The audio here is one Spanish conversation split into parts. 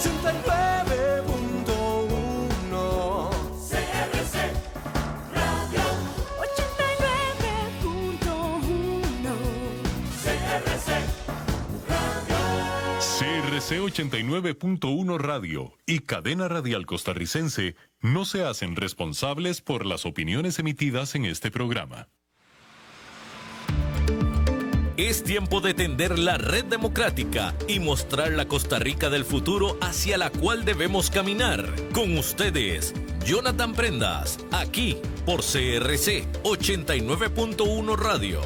89.1 CRC Radio 89.1 CRC Radio CRC 89.1 Radio y Cadena Radial Costarricense no se hacen responsables por las opiniones emitidas en este programa. Es tiempo de tender la red democrática y mostrar la Costa Rica del futuro hacia la cual debemos caminar. Con ustedes, Jonathan Prendas, aquí por CRC 89.1 Radio.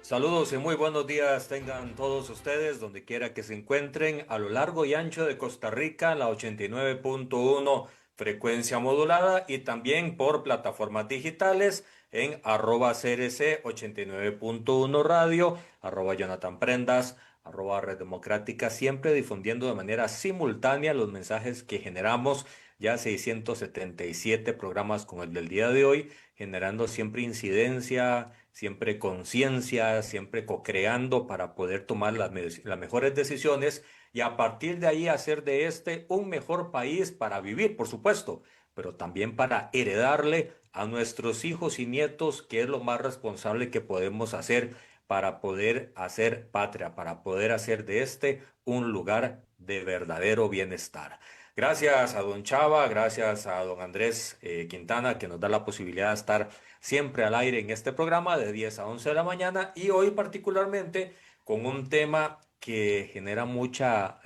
Saludos y muy buenos días tengan todos ustedes, donde quiera que se encuentren, a lo largo y ancho de Costa Rica, la 89.1 frecuencia modulada y también por plataformas digitales en @CRC 89.1 Radio, @Jonathan Prendas, @Red Democrática, siempre difundiendo de manera simultánea los mensajes que generamos, ya 677 programas con el del día de hoy, generando siempre incidencia, siempre conciencia, siempre co-creando para poder tomar las mejores decisiones y a partir de ahí hacer de este un mejor país para vivir, por supuesto, pero también para heredarle a nuestros hijos y nietos, que es lo más responsable que podemos hacer para poder hacer patria, para poder hacer de este un lugar de verdadero bienestar. Gracias a don Chava, gracias a don Andrés Quintana, que nos da la posibilidad de estar siempre al aire en este programa de 10 a 11 de la mañana y hoy particularmente con un tema que genera mucha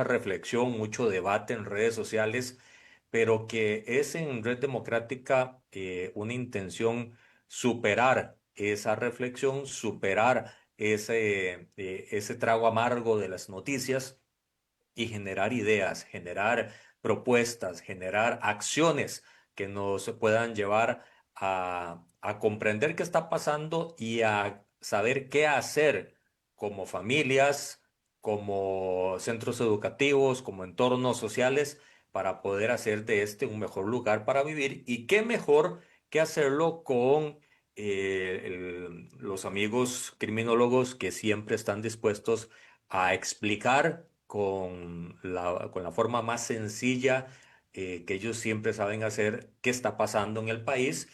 reflexión, mucho debate en redes sociales, pero que es en Red Democrática una intención superar esa reflexión, superar ese trago amargo de las noticias y generar ideas, generar propuestas, generar acciones que nos puedan llevar a comprender qué está pasando y a saber qué hacer como familias, como centros educativos, como entornos sociales, para poder hacer de este un mejor lugar para vivir. Y qué mejor que hacerlo con los amigos criminólogos que siempre están dispuestos a explicar con la forma más sencilla que ellos siempre saben hacer qué está pasando en el país.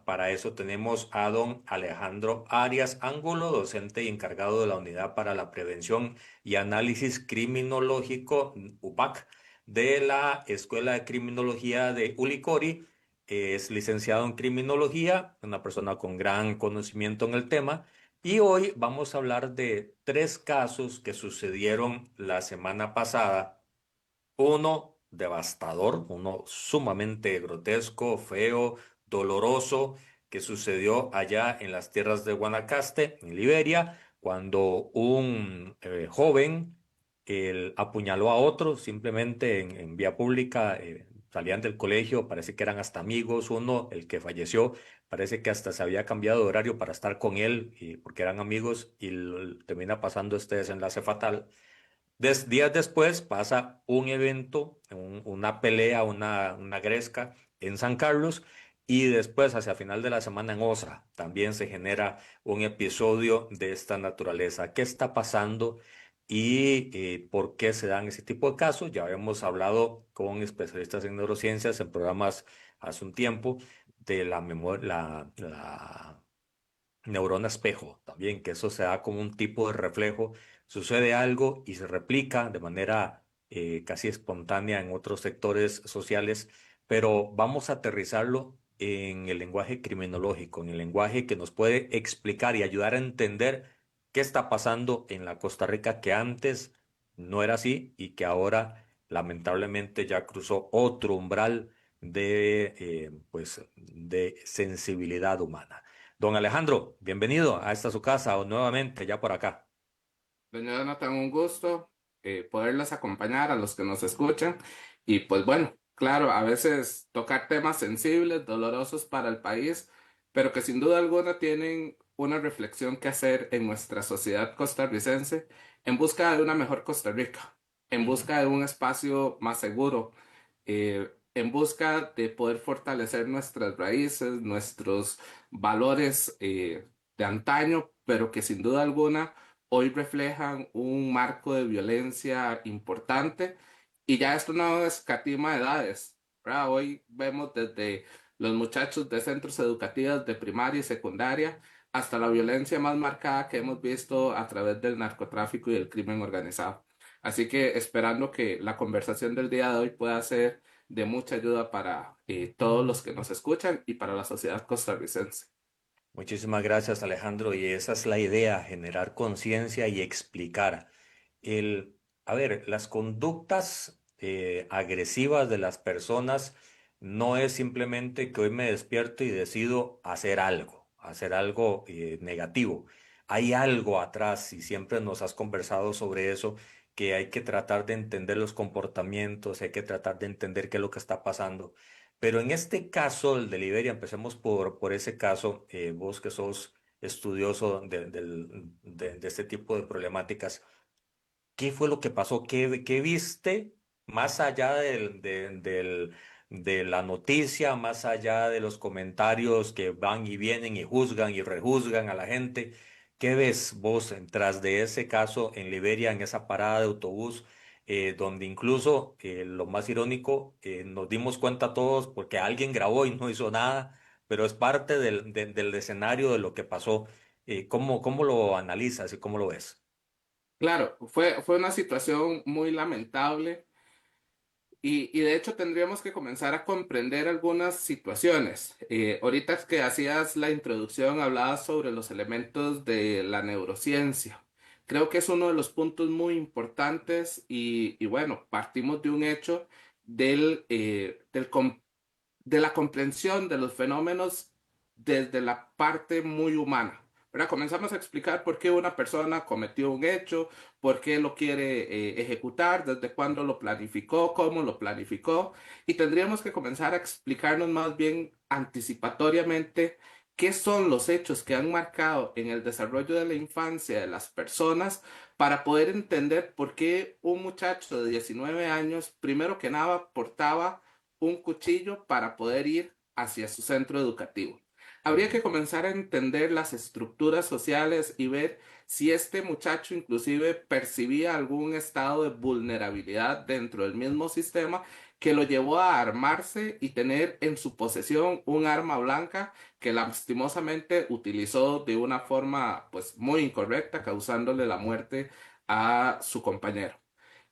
Para eso tenemos a don Alejandro Arias Ángulo, docente y encargado de la Unidad para la Prevención y Análisis Criminológico, UPAC, de la Escuela de Criminología de Ulicori. Es licenciado en criminología, una persona con gran conocimiento en el tema. Y hoy vamos a hablar de 3 casos que sucedieron la semana pasada. Uno devastador, uno sumamente grotesco, feo, doloroso, que sucedió allá en las tierras de Guanacaste, en Liberia, cuando un joven apuñaló a otro simplemente en vía pública. Salían del colegio, parece que eran hasta amigos. Uno, el que falleció, parece que hasta se había cambiado de horario para estar con él, porque eran amigos, y termina pasando este desenlace fatal. Días después pasa un evento, una pelea, una gresca en San Carlos, y después, hacia final de la semana en Osa, también se genera un episodio de esta naturaleza. ¿Qué está pasando y por qué se dan ese tipo de casos? Ya habíamos hablado con especialistas en neurociencias en programas hace un tiempo de la memoria, la neurona espejo, también, que eso se da como un tipo de reflejo, sucede algo y se replica de manera casi espontánea en otros sectores sociales, pero vamos a aterrizarlo en el lenguaje criminológico, en el lenguaje que nos puede explicar y ayudar a entender qué está pasando en la Costa Rica que antes no era así y que ahora lamentablemente ya cruzó otro umbral de sensibilidad humana. Don Alejandro, bienvenido a esta su casa o nuevamente ya por acá. Doña Jonathan, un gusto poderlos acompañar a los que nos escuchan. Y pues bueno, claro, a veces tocar temas sensibles, dolorosos para el país, pero que sin duda alguna tienen una reflexión que hacer en nuestra sociedad costarricense en busca de una mejor Costa Rica, en Ujú. busca de un espacio más seguro, en busca de poder fortalecer nuestras raíces, nuestros valores de antaño, pero que sin duda alguna hoy reflejan un marco de violencia importante y ya esto no escatima edades, ¿verdad? Hoy vemos desde los muchachos de centros educativos de primaria y secundaria hasta la violencia más marcada que hemos visto a través del narcotráfico y del crimen organizado. Así que esperando que la conversación del día de hoy pueda ser de mucha ayuda para todos los que nos escuchan y para la sociedad costarricense. Muchísimas gracias, Alejandro. Y esa es la idea, generar conciencia y explicar. El, a ver, las conductas agresivas de las personas no es simplemente que hoy me despierto y decido hacer algo negativo. Hay algo atrás y siempre nos has conversado sobre eso, que hay que tratar de entender los comportamientos, hay que tratar de entender qué es lo que está pasando. Pero en este caso, el de Liberia, empecemos por ese caso, vos que sos estudioso de este tipo de problemáticas. ¿Qué fue lo que pasó? ¿Qué viste más allá de la noticia, más allá de los comentarios que van y vienen y juzgan y rejuzgan a la gente? ¿Qué ves vos tras de ese caso en Liberia, en esa parada de autobús, donde incluso lo más irónico, nos dimos cuenta todos porque alguien grabó y no hizo nada, pero es parte del escenario de lo que pasó? ¿Cómo lo analizas y cómo lo ves? Claro, fue una situación muy lamentable y de hecho tendríamos que comenzar a comprender algunas situaciones. Ahorita que hacías la introducción, hablabas sobre los elementos de la neurociencia. Creo que es uno de los puntos muy importantes y bueno, partimos de un hecho de la comprensión de los fenómenos desde la parte muy humana. ¿Verdad? Comenzamos a explicar por qué una persona cometió un hecho, por qué lo quiere ejecutar, desde cuándo lo planificó, cómo lo planificó, y tendríamos que comenzar a explicarnos más bien anticipatoriamente qué son los hechos que han marcado en el desarrollo de la infancia de las personas para poder entender por qué un muchacho de 19 años, primero que nada, portaba un cuchillo para poder ir hacia su centro educativo. Habría que comenzar a entender las estructuras sociales y ver si este muchacho inclusive percibía algún estado de vulnerabilidad dentro del mismo sistema que lo llevó a armarse y tener en su posesión un arma blanca que lastimosamente utilizó de una forma pues muy incorrecta, causándole la muerte a su compañero.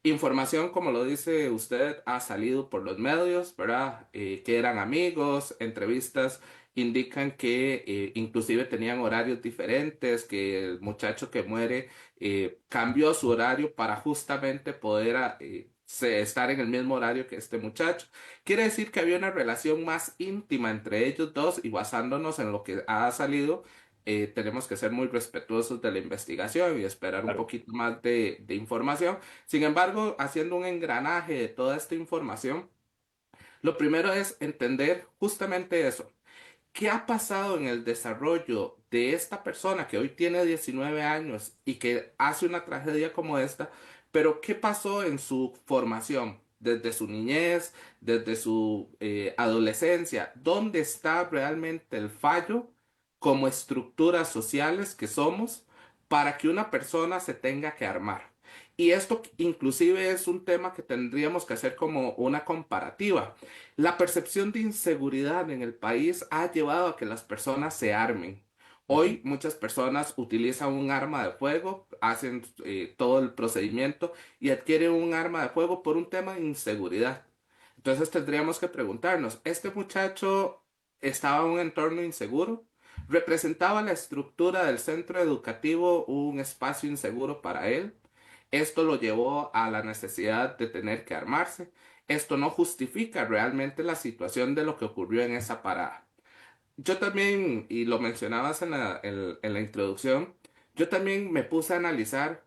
Información, como lo dice usted, ha salido por los medios, ¿verdad? Que eran amigos, entrevistas indican que inclusive tenían horarios diferentes, que el muchacho que muere cambió su horario para justamente poder estar en el mismo horario que este muchacho. Quiere decir que había una relación más íntima entre ellos dos y basándonos en lo que ha salido tenemos que ser muy respetuosos de la investigación y esperar un Claro. poquito más de información. Sin embargo, haciendo un engranaje de toda esta información, lo primero es entender justamente eso. ¿Qué ha pasado en el desarrollo de esta persona que hoy tiene 19 años y que hace una tragedia como esta? Pero ¿qué pasó en su formación? Desde su niñez, desde su adolescencia, ¿dónde está realmente el fallo como estructuras sociales que somos para que una persona se tenga que armar? Y esto inclusive es un tema que tendríamos que hacer como una comparativa. La percepción de inseguridad en el país ha llevado a que las personas se armen. Ujú. Hoy muchas personas utilizan un arma de fuego, hacen todo el procedimiento y adquieren un arma de fuego por un tema de inseguridad. Entonces tendríamos que preguntarnos, ¿este muchacho estaba en un entorno inseguro? ¿Representaba la estructura del centro educativo un espacio inseguro para él? Esto lo llevó a la necesidad de tener que armarse. Esto no justifica realmente la situación de lo que ocurrió en esa parada. Yo también, y lo mencionabas en la introducción, yo también me puse a analizar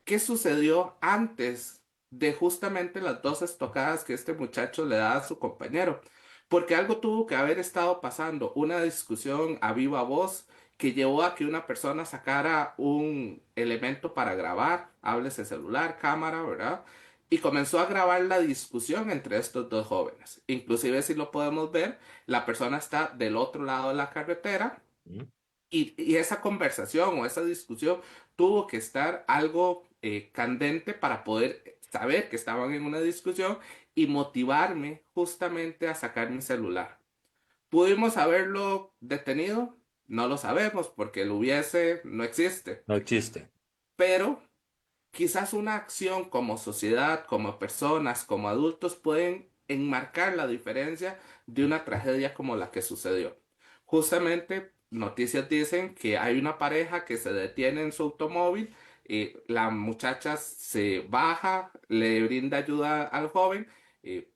qué sucedió antes de justamente las dos estocadas que este muchacho le da a su compañero. Porque algo tuvo que haber estado pasando, una discusión a viva voz que llevó a que una persona sacara un elemento para grabar, háblese celular, cámara, ¿verdad? y comenzó a grabar la discusión entre estos dos jóvenes. Inclusive si lo podemos ver, la persona está del otro lado de la carretera ¿Mm? y esa conversación o esa discusión tuvo que estar algo candente para poder saber que estaban en una discusión y motivarme justamente a sacar mi celular. ¿Pudimos haberlo detenido? No lo sabemos porque el hubiese no existe, No existe. pero quizás una acción como sociedad, como personas, como adultos pueden enmarcar la diferencia de una tragedia como la que sucedió. Justamente, noticias dicen que hay una pareja que se detiene en su automóvil y la muchacha se baja, le brinda ayuda al joven.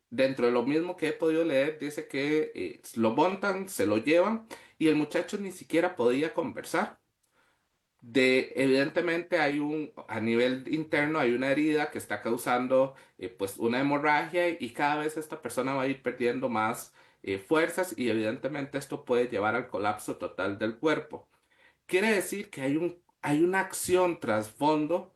Dentro de lo mismo que he podido leer, dice que lo montan, se lo llevan y el muchacho ni siquiera podía conversar. Evidentemente a nivel interno hay una herida que está causando pues una hemorragia y cada vez esta persona va a ir perdiendo más fuerzas y evidentemente esto puede llevar al colapso total del cuerpo. Quiere decir que hay una acción trasfondo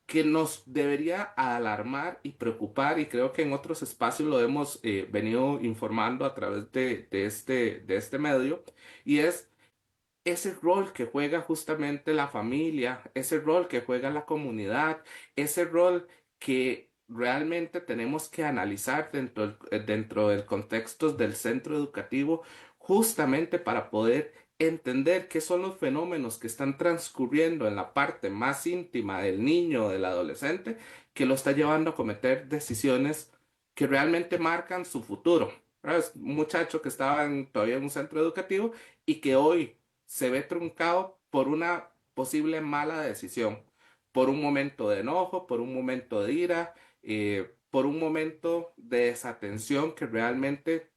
que nos debería alarmar y preocupar y creo que en otros espacios lo hemos venido informando a través de este medio y es ese rol que juega justamente la familia, ese rol que juega la comunidad, ese rol que realmente tenemos que analizar dentro del contexto del centro educativo, justamente para poder entender qué son los fenómenos que están transcurriendo en la parte más íntima del niño o del adolescente, que lo está llevando a cometer decisiones que realmente marcan su futuro. ¿Verdad? Es un muchacho que estaba todavía en un centro educativo y que hoy se ve truncado por una posible mala decisión, por un momento de enojo, por un momento de ira, por un momento de desatención que realmente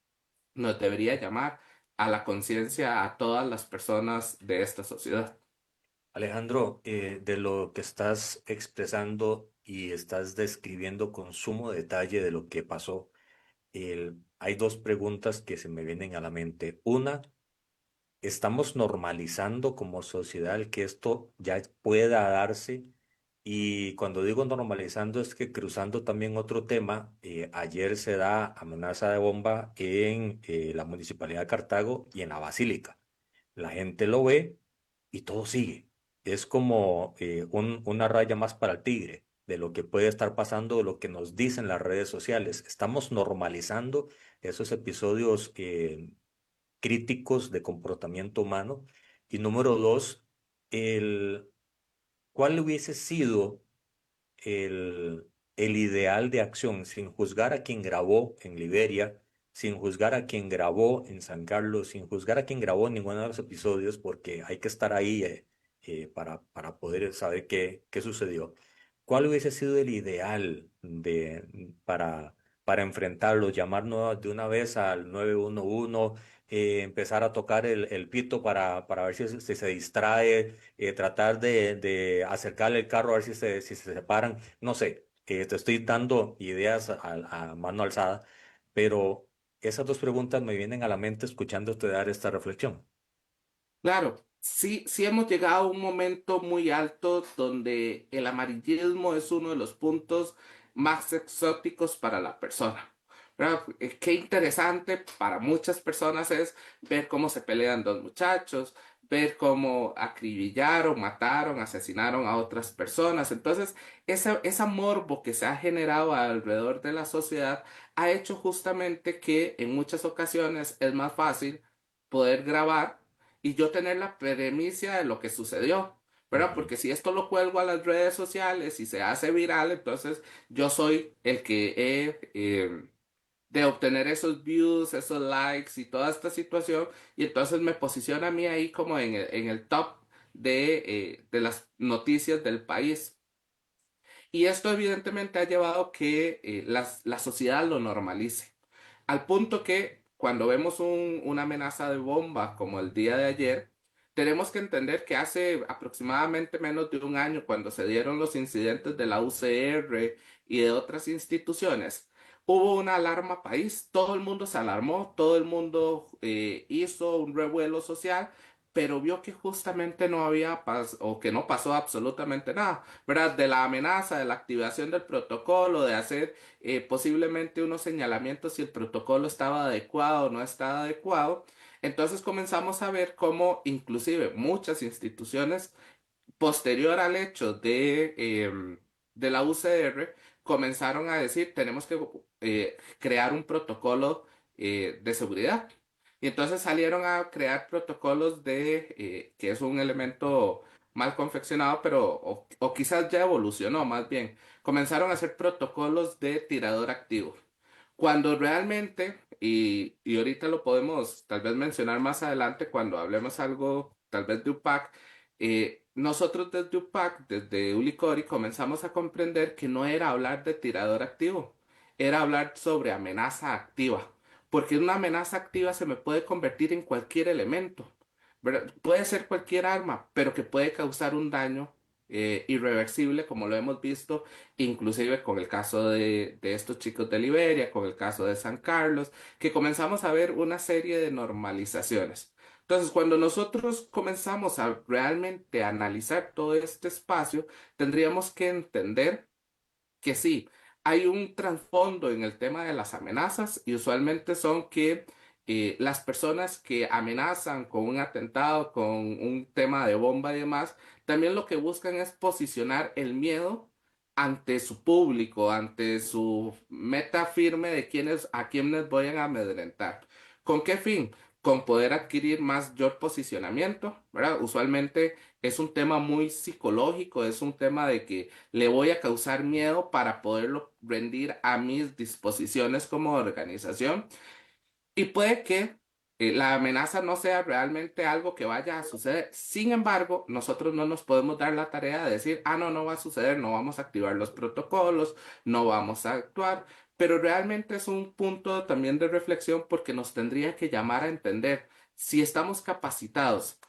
nos debería llamar a la conciencia a todas las personas de esta sociedad. Alejandro, de lo que estás expresando y estás describiendo con sumo detalle de lo que pasó, hay dos preguntas que se me vienen a la mente. Una, estamos normalizando como sociedad el que esto ya pueda darse. Y cuando digo normalizando es que cruzando también otro tema, ayer se da amenaza de bomba en la Municipalidad de Cartago y en la Basílica. La gente lo ve y todo sigue. Es como una raya más para el tigre de lo que puede estar pasando, de lo que nos dicen las redes sociales. Estamos normalizando esos episodios críticos de comportamiento humano. Y número dos, el, ¿cuál hubiese sido el ideal de acción sin juzgar a quien grabó en Liberia, sin juzgar a quien grabó en San Carlos, sin juzgar a quien grabó en ninguno de los episodios, porque hay que estar ahí para poder saber qué sucedió? ¿Cuál hubiese sido el ideal para enfrentarlos? ¿Llamarnos de una vez al 911, empezar a tocar el pito para ver si se distrae, tratar de acercarle el carro a ver si se separan? No sé, te estoy dando ideas a mano alzada, pero esas dos preguntas me vienen a la mente escuchándote dar esta reflexión. Claro, sí, sí hemos llegado a un momento muy alto donde el amarillismo es uno de los puntos más exóticos para la persona. ¿Verdad? Qué interesante para muchas personas es ver cómo se pelean dos muchachos, ver cómo acribillaron, mataron, asesinaron a otras personas. Entonces, esa morbo que se ha generado alrededor de la sociedad ha hecho justamente que en muchas ocasiones es más fácil poder grabar y yo tener la premisa de lo que sucedió, ¿verdad? Ujú. Porque si esto lo cuelgo a las redes sociales y se hace viral, entonces yo soy el que de obtener esos views, esos likes y toda esta situación, y entonces me posiciona a mí ahí como en el top de las noticias del país. Y esto evidentemente ha llevado que la sociedad lo normalice. Al punto que cuando vemos una amenaza de bomba como el día de ayer, tenemos que entender que hace aproximadamente menos de un año, cuando se dieron los incidentes de la UCR y de otras instituciones, hubo una alarma país. Todo el mundo se alarmó, todo el mundo hizo un revuelo social pero vio que justamente no había o que no pasó absolutamente nada, ¿verdad? De la amenaza, de la activación del protocolo, de hacer posiblemente unos señalamientos si el protocolo estaba adecuado o no estaba adecuado. Entonces comenzamos a ver cómo inclusive muchas instituciones posterior al hecho de la UCR, comenzaron a decir, tenemos que crear un protocolo de seguridad. Y entonces salieron a crear protocolos que es un elemento mal confeccionado, pero, o quizás ya evolucionó más bien. Comenzaron a hacer protocolos de tirador activo. Cuando realmente, y ahorita lo podemos tal vez mencionar más adelante cuando hablemos algo tal vez de UPAC, nosotros desde UPAC, desde Ulicori, comenzamos a comprender que no era hablar de tirador activo, era hablar sobre amenaza activa, porque una amenaza activa se me puede convertir en cualquier elemento, ¿verdad? Puede ser cualquier arma, pero que puede causar un daño irreversible, como lo hemos visto inclusive con el caso de estos chicos de Liberia, con el caso de San Carlos, que comenzamos a ver una serie de normalizaciones. Entonces, cuando nosotros comenzamos a realmente analizar todo este espacio, tendríamos que entender que sí, hay un trasfondo en el tema de las amenazas y usualmente son que las personas que amenazan con un atentado, con un tema de bomba y demás, también lo que buscan es posicionar el miedo ante su público, ante su meta firme de a quienes voy a amedrentar. ¿Con qué fin? Con poder adquirir mayor posicionamiento, ¿verdad? Usualmente es un tema muy psicológico, es un tema de que le voy a causar miedo para poderlo rendir a mis disposiciones como organización. Y puede que la amenaza no sea realmente algo que vaya a suceder. Sin embargo, nosotros no nos podemos dar la tarea de decir, ah, no, no va a suceder, no vamos a activar los protocolos, no vamos a actuar. Pero realmente es un punto también de reflexión porque nos tendría que llamar a entender si estamos capacitados.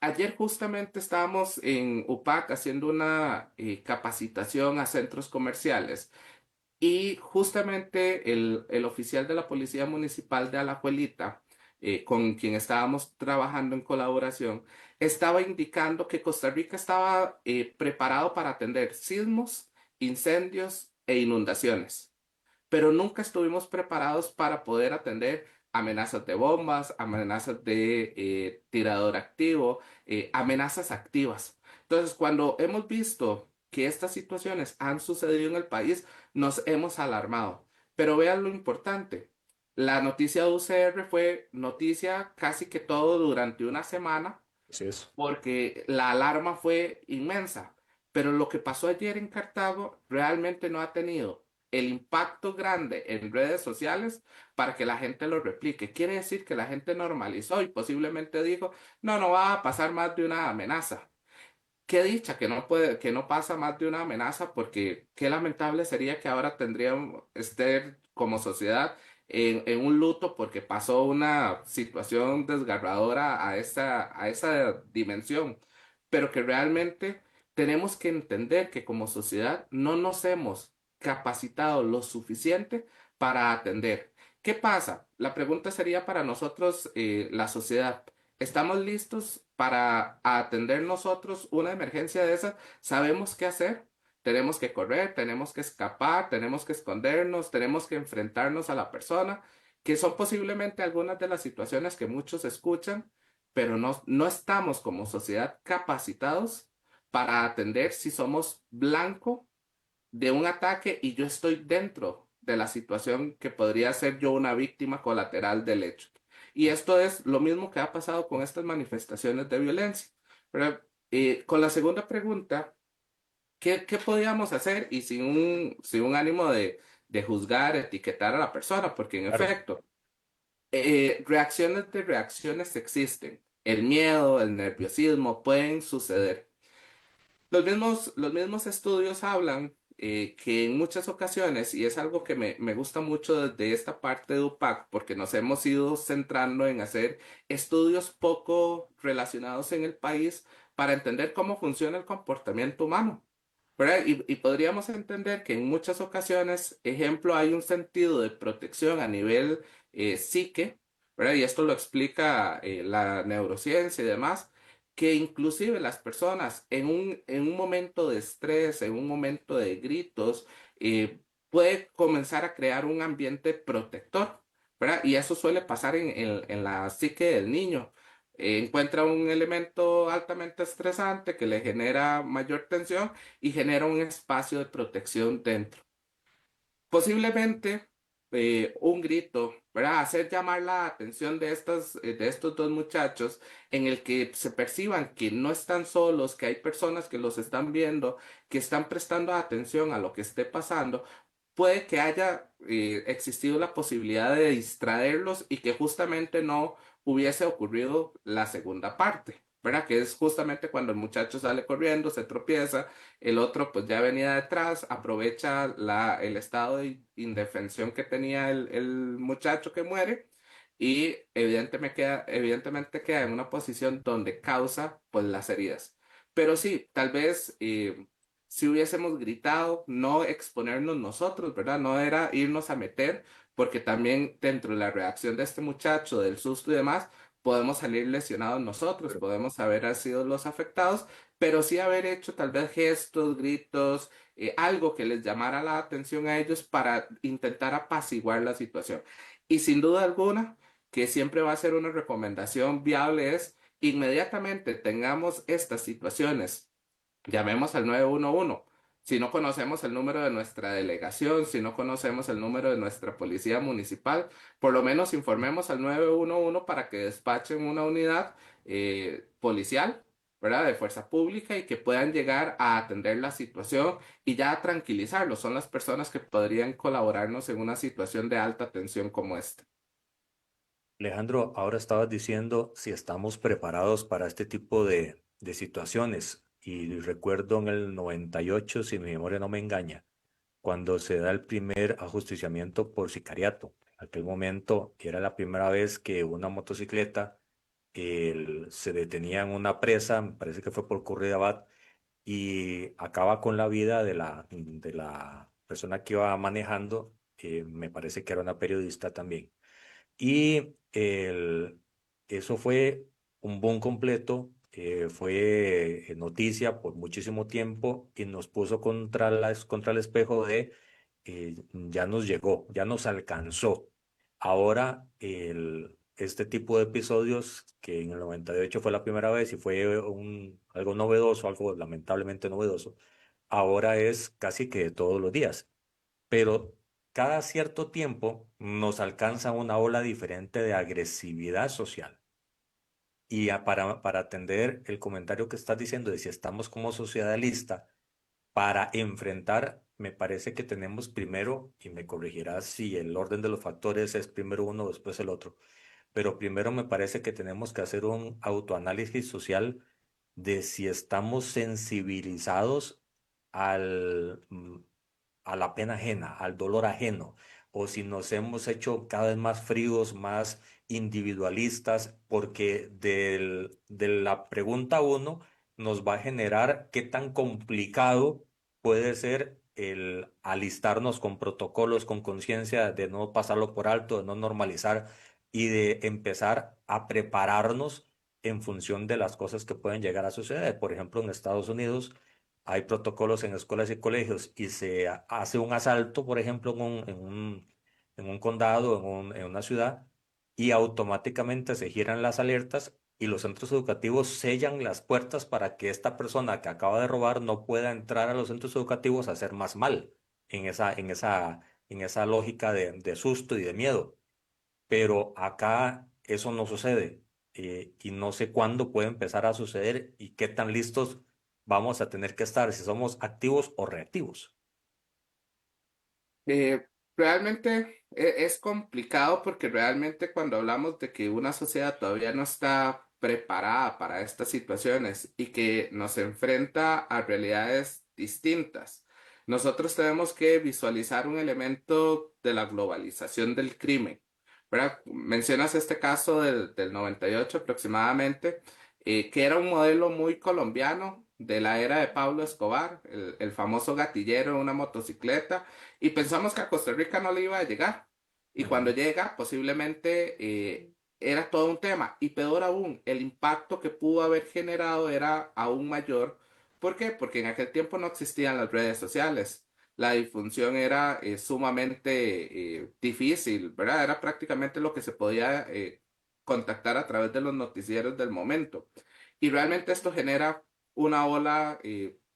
Ayer justamente estábamos en UPAC haciendo una capacitación a centros comerciales. Y justamente el oficial de la Policía Municipal de Alajuelita, con quien estábamos trabajando en colaboración, estaba indicando que Costa Rica estaba preparado para atender sismos, incendios e inundaciones, pero nunca estuvimos preparados para poder atender amenazas de bombas, amenazas de tirador activo, amenazas activas. Entonces, cuando hemos visto que estas situaciones han sucedido en el país, nos hemos alarmado. Pero vean lo importante. La noticia de UCR fue noticia casi que todo durante una semana Así es. porque la alarma fue inmensa. Pero lo que pasó ayer en Cartago realmente no ha tenido el impacto grande en redes sociales para que la gente lo replique. Quiere decir que la gente normalizó y posiblemente dijo, no, no va a pasar más de una amenaza. Qué dicha que no puede, que no pasa más de una amenaza, porque qué lamentable sería que ahora tendríamos estar como sociedad en un luto porque pasó una situación desgarradora a esa dimensión, pero que realmente tenemos que entender que como sociedad no nos hemos capacitado lo suficiente para atender. ¿Qué pasa? La pregunta sería para nosotros, la sociedad. ¿Estamos listos para atender nosotros una emergencia de esas? ¿Sabemos qué hacer? Tenemos que correr, tenemos que escapar, tenemos que escondernos, tenemos que enfrentarnos a la persona, que son posiblemente algunas de las situaciones que muchos escuchan, pero no estamos como sociedad capacitados para atender si somos blanco de un ataque y yo estoy dentro de la situación que podría ser yo una víctima colateral del hecho. Y esto es lo mismo que ha pasado con estas manifestaciones de violencia. Pero, con la segunda pregunta, ¿qué podríamos hacer? Y sin un ánimo de juzgar, etiquetar a la persona, porque en Claro. efecto, reacciones de reacciones existen. El miedo, el nerviosismo pueden suceder. Los mismos estudios hablan que en muchas ocasiones, y es algo que me gusta mucho desde esta parte de UPAC, porque nos hemos ido centrando en hacer estudios poco relacionados en el país para entender cómo funciona el comportamiento humano, ¿verdad? Y podríamos entender que en muchas ocasiones, ejemplo, hay un sentido de protección a nivel psique, ¿verdad? Y esto lo explica la neurociencia y demás, que inclusive las personas en un momento de estrés, en un momento de gritos, puede comenzar a crear un ambiente protector, ¿verdad? Y eso suele pasar en la psique del niño. Encuentra un elemento altamente estresante que le genera mayor tensión y genera un espacio de protección dentro. Posiblemente un grito, ¿verdad? Hacer llamar la atención de estos dos muchachos en el que se perciban que no están solos, que hay personas que los están viendo, que están prestando atención a lo que esté pasando, puede que haya existido la posibilidad de distraerlos y que justamente no hubiese ocurrido la segunda parte, ¿verdad? Que es justamente cuando el muchacho sale corriendo, se tropieza, el otro pues ya venía detrás, aprovecha el estado de indefensión que tenía el muchacho que muere y evidentemente queda en una posición donde causa pues las heridas. Pero sí, tal vez si hubiésemos gritado, no exponernos nosotros, ¿verdad? No era irnos a meter, porque también dentro de la reacción de este muchacho, del susto y demás, podemos salir lesionados nosotros, podemos haber sido los afectados, pero sí haber hecho tal vez gestos, gritos, algo que les llamara la atención a ellos para intentar apaciguar la situación. Y sin duda alguna, que siempre va a ser una recomendación viable es inmediatamente tengamos estas situaciones, llamemos al 911. Si no conocemos el número de nuestra delegación, si no conocemos el número de nuestra policía municipal, por lo menos informemos al 911 para que despachen una unidad policial, ¿verdad? De fuerza pública y que puedan llegar a atender la situación y ya a tranquilizarlos. Son las personas que podrían colaborarnos en una situación de alta tensión como esta. Alejandro, ahora estabas diciendo si estamos preparados para este tipo de situaciones. Y recuerdo en el 98, si mi memoria no me engaña, cuando se da el primer ajusticiamiento por sicariato. En aquel momento era la primera vez que una motocicleta se detenía en una presa, me parece que fue por Curridabat, y acaba con la vida de la persona que iba manejando, me parece que era una periodista también. Y eso fue un boom completo, fue noticia por muchísimo tiempo y nos puso contra el espejo de ya nos llegó, ya nos alcanzó. Ahora, este tipo de episodios, que en el 98 fue la primera vez y fue algo novedoso, algo lamentablemente novedoso, ahora es casi que todos los días. Pero cada cierto tiempo nos alcanza una ola diferente de agresividad social. Y para atender el comentario que estás diciendo de si estamos como sociedad lista para enfrentar, me parece que tenemos primero, y me corregirás si el orden de los factores es primero uno, después el otro, pero primero me parece que tenemos que hacer un autoanálisis social de si estamos sensibilizados al, a la pena ajena, al dolor ajeno, o si nos hemos hecho cada vez más fríos, más individualistas, porque de la pregunta uno nos va a generar qué tan complicado puede ser el alistarnos con protocolos, con conciencia de no pasarlo por alto, de no normalizar y de empezar a prepararnos en función de las cosas que pueden llegar a suceder. Por ejemplo, en Estados Unidos hay protocolos en escuelas y colegios y se hace un asalto, por ejemplo, en un condado, en una ciudad, y automáticamente se giran las alertas y los centros educativos sellan las puertas para que esta persona que acaba de robar no pueda entrar a los centros educativos a hacer más mal en esa lógica de susto y de miedo. Pero acá eso no sucede, y no sé cuándo puede empezar a suceder y qué tan listos vamos a tener que estar, si somos activos o reactivos. Realmente es complicado porque realmente cuando hablamos de que una sociedad todavía no está preparada para estas situaciones y que nos enfrenta a realidades distintas, nosotros tenemos que visualizar un elemento de la globalización del crimen, ¿verdad? Mencionas este caso del 98 aproximadamente, que era un modelo muy colombiano de la era de Pablo Escobar, el famoso gatillero en una motocicleta, y pensamos que a Costa Rica no le iba a llegar. Y cuando Ujú. llega, posiblemente era todo un tema. Y peor aún, el impacto que pudo haber generado era aún mayor. ¿Por qué? Porque en aquel tiempo no existían las redes sociales. La difusión era sumamente difícil, ¿verdad? Era prácticamente lo que se podía contactar a través de los noticieros del momento. Y realmente esto genera una ola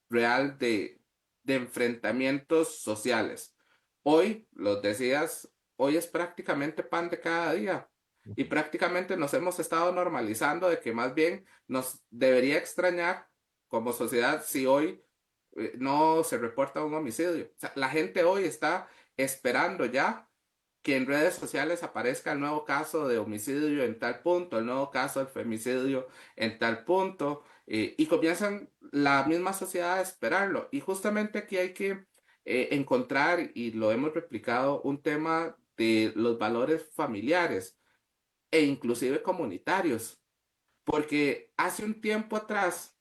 real de enfrentamientos sociales. Hoy, los decías, hoy es prácticamente pan de cada día y prácticamente nos hemos estado normalizando de que más bien nos debería extrañar como sociedad si hoy no se reporta un homicidio. O sea, la gente hoy está esperando ya que en redes sociales aparezca el nuevo caso de homicidio en tal punto, el nuevo caso de femicidio en tal punto, y comienzan la misma sociedad a esperarlo. Y justamente aquí hay que encontrar, y lo hemos replicado, un tema de los valores familiares e inclusive comunitarios, porque hace un tiempo atrás,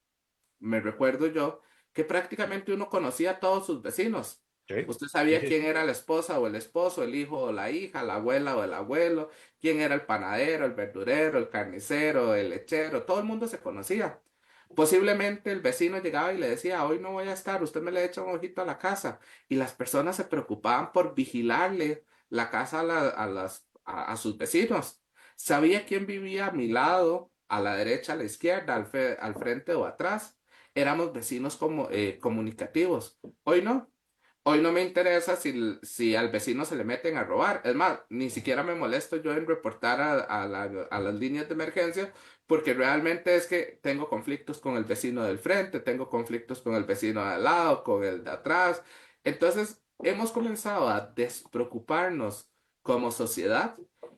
me recuerdo yo, que prácticamente uno conocía a todos sus vecinos. Sí, Usted sí, sabía sí, quién sí. era la esposa o el esposo, el hijo o la hija, la abuela o el abuelo, quién era el panadero, el verdurero, el carnicero, el lechero, todo el mundo se conocía. Posiblemente el vecino llegaba y le decía, hoy no voy a estar, usted me le echa un ojito a la casa. Y las personas se preocupaban por vigilarle la casa a sus vecinos. Sabía quién vivía a mi lado, a la derecha, a la izquierda, al frente o atrás. Éramos vecinos comunicativos. Hoy no. Hoy no me interesa si al vecino se le meten a robar. Es más, ni siquiera me molesto yo en reportar a las líneas de emergencia porque realmente es que tengo conflictos con el vecino del frente, tengo conflictos con el vecino de al lado, con el de atrás. Entonces, hemos comenzado a despreocuparnos como sociedad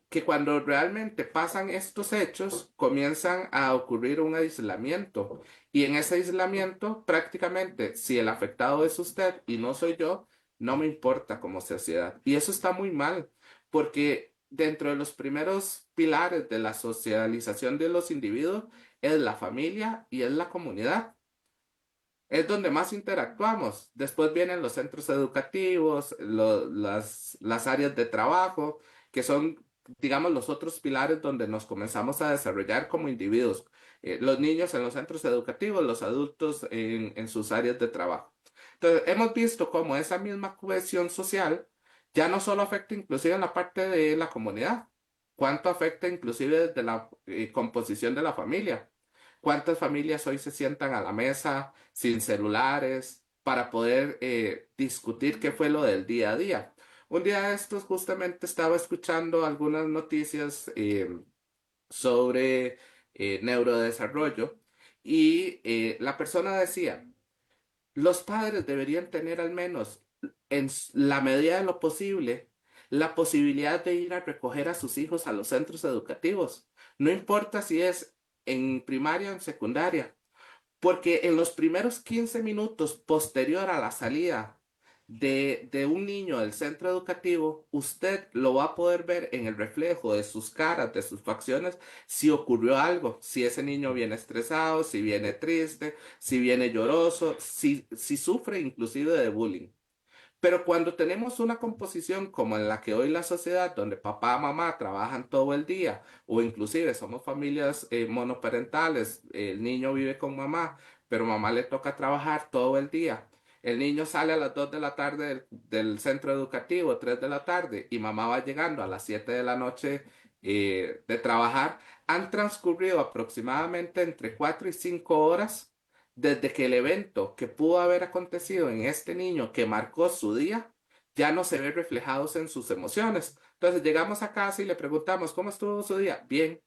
que cuando realmente pasan estos hechos, comienzan a ocurrir un aislamiento. Y en ese aislamiento, prácticamente, si el afectado es usted y no soy yo, no me importa como sociedad. Y eso está muy mal, porque dentro de los primeros pilares de la socialización de los individuos es la familia y es la comunidad. Es donde más interactuamos. Después vienen los centros educativos, las áreas de trabajo, que son, digamos, los otros pilares donde nos comenzamos a desarrollar como individuos. Los niños en los centros educativos, los adultos en sus áreas de trabajo. Entonces, hemos visto cómo esa misma cohesión social ya no solo afecta inclusive en la parte de la comunidad, cuánto afecta inclusive desde la composición de la familia. ¿Cuántas familias hoy se sientan a la mesa sin celulares para poder discutir qué fue lo del día a día? Un día de estos justamente estaba escuchando algunas noticias sobre neurodesarrollo y la persona decía, los padres deberían tener al menos la medida de lo posible la posibilidad de ir a recoger a sus hijos a los centros educativos. No importa si es en primaria o en secundaria, porque en los primeros 15 minutos posterior a la salida de un niño del centro educativo, usted lo va a poder ver en el reflejo de sus caras, de sus facciones, si ocurrió algo, si ese niño viene estresado, si viene triste, si viene lloroso, si sufre inclusive de bullying. Pero cuando tenemos una composición como en la que hoy la sociedad, donde papá, mamá trabajan todo el día, o inclusive somos familias monoparentales, el niño vive con mamá, pero mamá le toca trabajar todo el día. El niño sale a las 2 de la tarde del centro educativo, 3 de la tarde, y mamá va llegando a las 7 de la noche de trabajar. Han transcurrido aproximadamente entre 4 y 5 horas desde que el evento que pudo haber acontecido en este niño que marcó su día ya no se ve reflejados en sus emociones. Entonces llegamos a casa y le preguntamos, ¿cómo estuvo su día? Bien,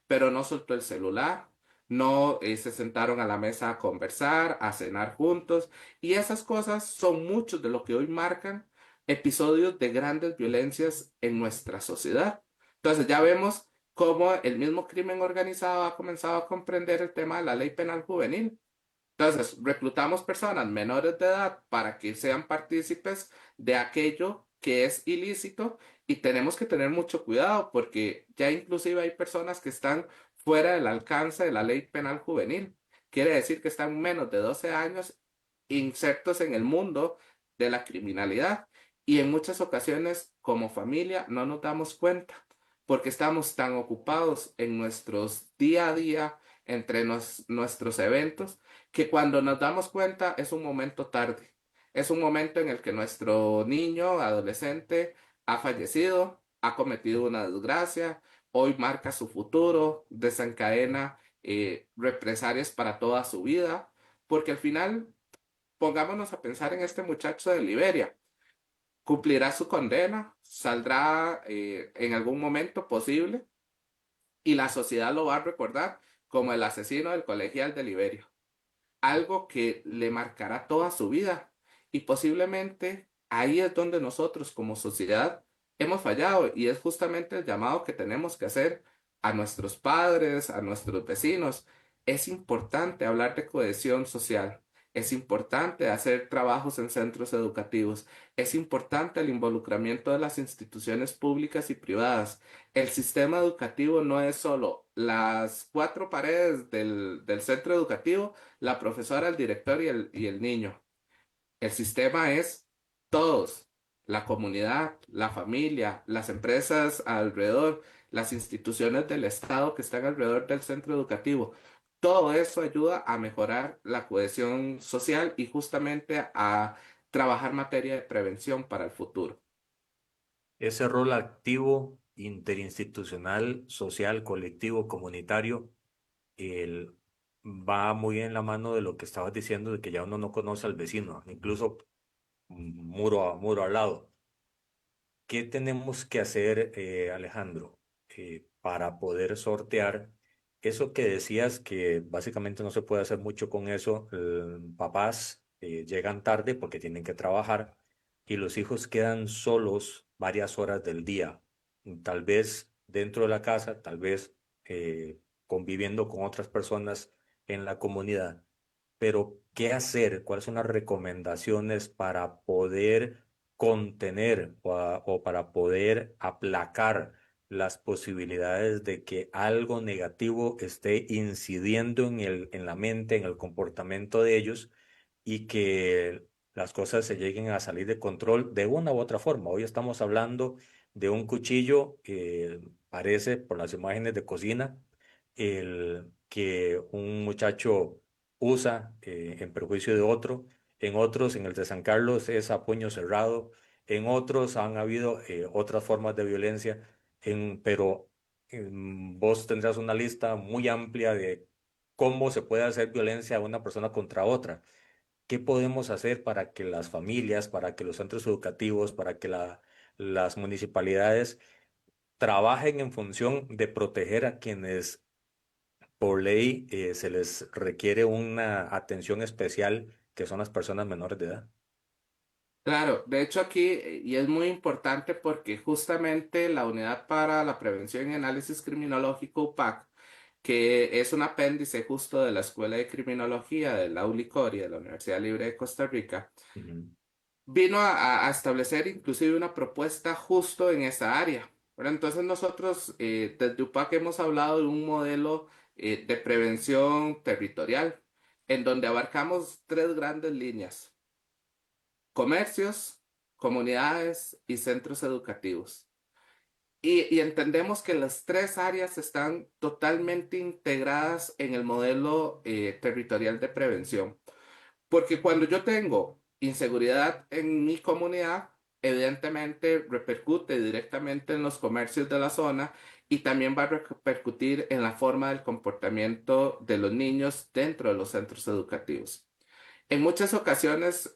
pero no soltó el celular, no se sentaron a la mesa a conversar, a cenar juntos, y esas cosas son muchos de lo que hoy marcan episodios de grandes violencias en nuestra sociedad. Entonces ya vemos cómo el mismo crimen organizado ha comenzado a comprender el tema de la ley penal juvenil. Entonces, reclutamos personas menores de edad para que sean partícipes de aquello que es ilícito y tenemos que tener mucho cuidado porque ya inclusive hay personas que están fuera del alcance de la ley penal juvenil. Quiere decir que están menos de 12 años insertos en el mundo de la criminalidad y en muchas ocasiones como familia no nos damos cuenta porque estamos tan ocupados en nuestros día a día, entre nuestros eventos, que cuando nos damos cuenta es un momento tarde. Es un momento en el que nuestro niño, adolescente, ha fallecido, ha cometido una desgracia, hoy marca su futuro, desencadena represalias para toda su vida, porque al final, pongámonos a pensar en este muchacho de Liberia, cumplirá su condena, saldrá en algún momento posible y la sociedad lo va a recordar como el asesino del colegial de Liberia, algo que le marcará toda su vida y posiblemente ahí es donde nosotros como sociedad hemos fallado y es justamente el llamado que tenemos que hacer a nuestros padres, a nuestros vecinos. Es importante hablar de cohesión social. Es importante hacer trabajos en centros educativos. Es importante el involucramiento de las instituciones públicas y privadas. El sistema educativo no es solo las cuatro paredes del centro educativo, la profesora, el director y el niño. El sistema es todos, la comunidad, la familia, las empresas alrededor, las instituciones del Estado que están alrededor del centro educativo. Todo eso ayuda a mejorar la cohesión social y justamente a trabajar materia de prevención para el futuro. Ese rol activo, interinstitucional, social, colectivo, comunitario, el, va muy en la mano de lo que estabas diciendo, de que ya uno no conoce al vecino, incluso muro al lado. ¿Qué tenemos que hacer, Alejandro, para poder sortear eso que decías que básicamente no se puede hacer mucho con eso? Papás llegan tarde porque tienen que trabajar y los hijos quedan solos varias horas del día, tal vez dentro de la casa, tal vez conviviendo con otras personas en la comunidad. Pero, ¿qué hacer? ¿Cuáles son las recomendaciones para poder contener o para poder aplacar las posibilidades de que algo negativo esté incidiendo en la mente, en el comportamiento de ellos y que las cosas se lleguen a salir de control de una u otra forma? Hoy estamos hablando de un cuchillo que parece, por las imágenes de cocina, el que un muchacho usa en perjuicio de otro. En otros, en el de San Carlos, es a puño cerrado. En otros han habido otras formas de violencia, pero vos tendrás una lista muy amplia de cómo se puede hacer violencia a una persona contra otra. ¿Qué podemos hacer para que las familias, para que los centros educativos, para que las municipalidades trabajen en función de proteger a quienes por ley se les requiere una atención especial, que son las personas menores de edad? Claro, de hecho aquí, y es muy importante porque justamente la Unidad para la Prevención y Análisis Criminológico UPAC, que es un apéndice justo de la Escuela de Criminología de la ULICORI, de la Universidad Libre de Costa Rica, Ujú. vino a establecer inclusive una propuesta justo en esa área. Bueno, entonces nosotros desde UPAC hemos hablado de un modelo de prevención territorial en donde abarcamos tres grandes líneas: comercios, comunidades y centros educativos. Y entendemos que las tres áreas están totalmente integradas en el modelo territorial de prevención. Porque cuando yo tengo inseguridad en mi comunidad, evidentemente repercute directamente en los comercios de la zona y también va a repercutir en la forma del comportamiento de los niños dentro de los centros educativos. En muchas ocasiones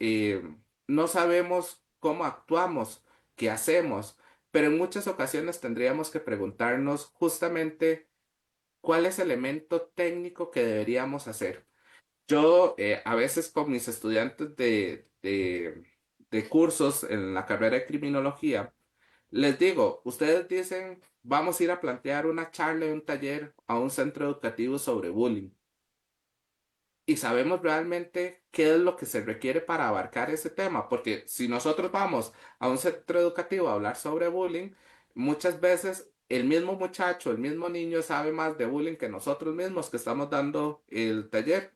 no sabemos cómo actuamos, qué hacemos, pero en muchas ocasiones tendríamos que preguntarnos justamente cuál es el elemento técnico que deberíamos hacer. Yo a veces con mis estudiantes de cursos en la carrera de criminología, les digo, ustedes dicen, vamos a ir a plantear una charla y un taller a un centro educativo sobre bullying y sabemos realmente qué es lo que se requiere para abarcar ese tema, porque si nosotros vamos a un centro educativo a hablar sobre bullying, muchas veces el mismo muchacho, el mismo niño sabe más de bullying que nosotros mismos que estamos dando el taller.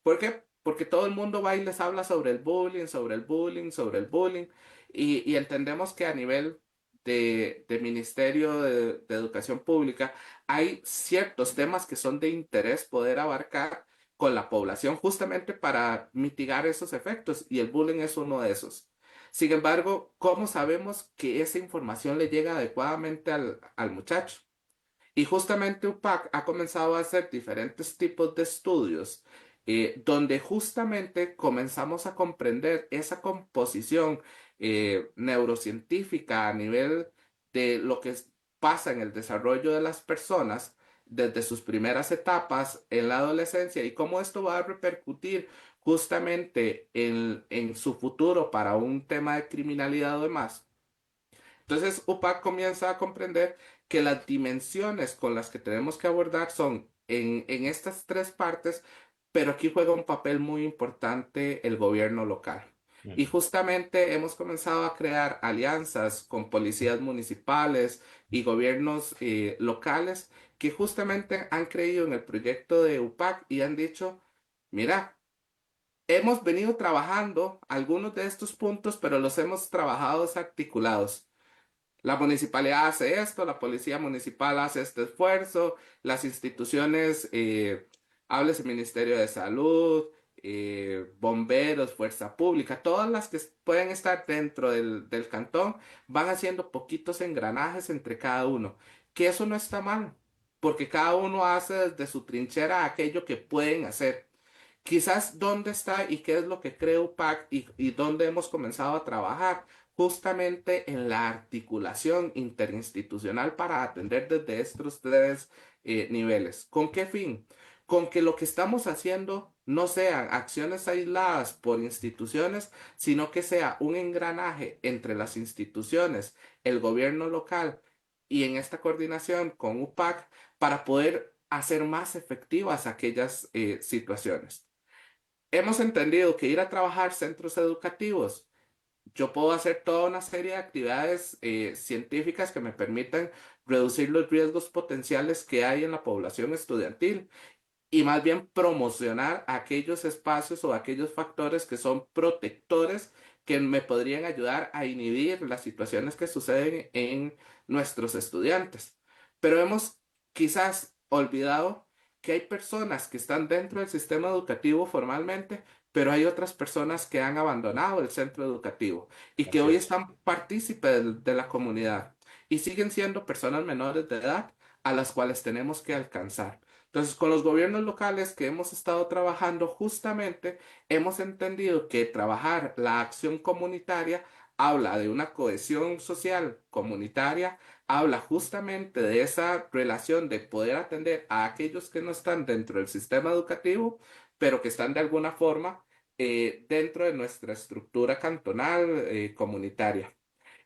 ¿Por qué? Porque todo el mundo va y les habla sobre el bullying, sobre el bullying, sobre el bullying, y entendemos que a nivel de Ministerio de Educación Pública, hay ciertos temas que son de interés poder abarcar con la población justamente para mitigar esos efectos y el bullying es uno de esos. Sin embargo, ¿cómo sabemos que esa información le llega adecuadamente al muchacho? Y justamente UPAC ha comenzado a hacer diferentes tipos de estudios donde justamente comenzamos a comprender esa composición neurocientífica a nivel de lo que pasa en el desarrollo de las personas desde sus primeras etapas en la adolescencia y cómo esto va a repercutir justamente en su futuro para un tema de criminalidad o demás. Entonces, UPAC comienza a comprender que las dimensiones con las que tenemos que abordar son en estas tres partes, pero aquí juega un papel muy importante el gobierno local. Y Ujú. justamente hemos comenzado a crear alianzas con policías municipales y gobiernos locales que justamente han creído en el proyecto de UPAC y han dicho, mira, hemos venido trabajando algunos de estos puntos, pero los hemos trabajado desarticulados. La municipalidad hace esto, la policía municipal hace este esfuerzo, las instituciones, háblese Ministerio de Salud, bomberos, fuerza pública, todas las que pueden estar dentro del cantón van haciendo poquitos engranajes entre cada uno, que eso no está mal, porque cada uno hace desde su trinchera aquello que pueden hacer. Quizás dónde está y qué es lo que cree UPAC y dónde hemos comenzado a trabajar, justamente en la articulación interinstitucional para atender desde estos tres niveles. ¿Con qué fin? Con que lo que estamos haciendo no sean acciones aisladas por instituciones, sino que sea un engranaje entre las instituciones, el gobierno local y en esta coordinación con UPAC para poder hacer más efectivas aquellas situaciones. Hemos entendido que ir a trabajar centros educativos, yo puedo hacer toda una serie de actividades científicas que me permitan reducir los riesgos potenciales que hay en la población estudiantil y más bien promocionar aquellos espacios o aquellos factores que son protectores que me podrían ayudar a inhibir las situaciones que suceden en nuestros estudiantes. Pero hemos quizás olvidado que hay personas que están dentro del sistema educativo formalmente, pero hay otras personas que han abandonado el centro educativo y que Así hoy es. están partícipes de la comunidad y siguen siendo personas menores de edad a las cuales tenemos que alcanzar. Entonces, con los gobiernos locales que hemos estado trabajando, justamente hemos entendido que trabajar la acción comunitaria habla de una cohesión social comunitaria, habla justamente de esa relación de poder atender a aquellos que no están dentro del sistema educativo, pero que están de alguna forma dentro de nuestra estructura cantonal comunitaria.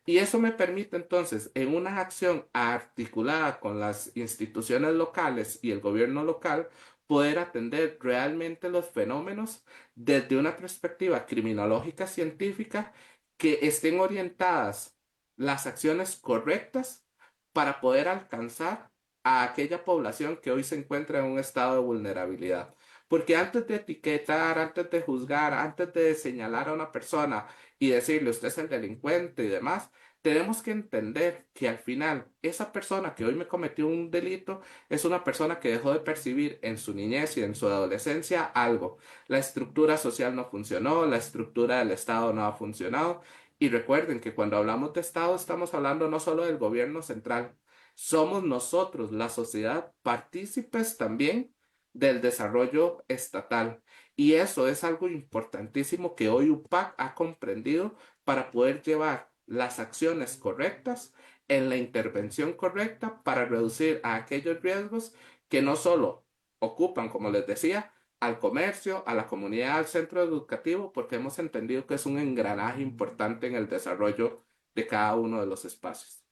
Y eso me permite entonces, en una acción articulada con las instituciones locales y el gobierno local, poder atender realmente los fenómenos desde una perspectiva criminológica científica que estén orientadas las acciones correctas para poder alcanzar a aquella población que hoy se encuentra en un estado de vulnerabilidad. Porque antes de etiquetar, antes de juzgar, antes de señalar a una persona y decirle usted es el delincuente y demás, tenemos que entender que al final esa persona que hoy me cometió un delito es una persona que dejó de percibir en su niñez y en su adolescencia algo. La estructura social no funcionó, la estructura del Estado no ha funcionado. Y recuerden que cuando hablamos de Estado estamos hablando no solo del gobierno central, somos nosotros, la sociedad, partícipes también del desarrollo estatal. Y eso es algo importantísimo que hoy UPAC ha comprendido para poder llevar las acciones correctas en la intervención correcta para reducir a aquellos riesgos que no solo ocupan, como les decía, al comercio, a la comunidad, al centro educativo, porque hemos entendido que es un engranaje importante en el desarrollo de cada uno de los espacios.